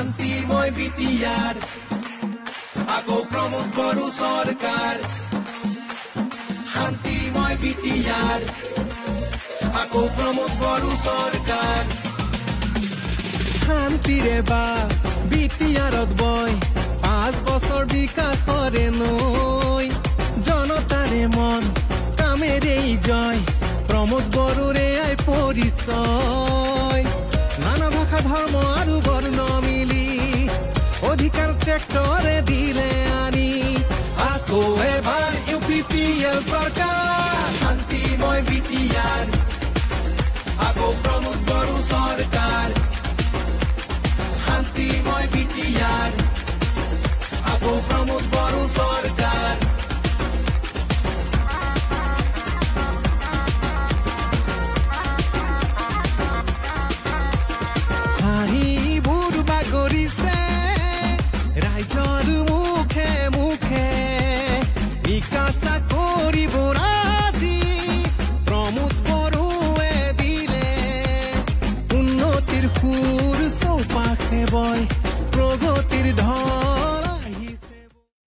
শান্তিময় বিটিআৰ আকৌ প্ৰমোদ বড়ো চৰকাৰ শান্তিময় বিটিআৰ আকৌ প্ৰমোদ বড়ো চৰকাৰ শান্তিৰে বা বিটিআৰত বয় 5 বছৰ বিকাশৰে নৈ জনতাৰে মন কামেৰে জয় প্ৰমোদ বড়োৰে আই পৰিচয় নানা ভাষা ধৰ্ম আৰু বৰ্ণ মিলি অধিকাৰ ট্ৰেক্টৰে দিলে আনি আকৌ এবাৰ ইউপিপিএল চৰকাৰ শান্তিময় বিটিআৰ আকৌ প্ৰমোদ বড়ো চৰকাৰ শান্তিময় বিটিআৰ আকৌ প্ৰমোদ বড়ো চৰকাৰ হাঁহিবোৰ বাগৰিছে ৰাইজৰ মুখে মুখে বিকাশ কৰিব আজি প্ৰমোদ বড়োৱে দিলে উন্নতিৰ সুৰ চৌপাশে বয় প্ৰগতিৰ ধন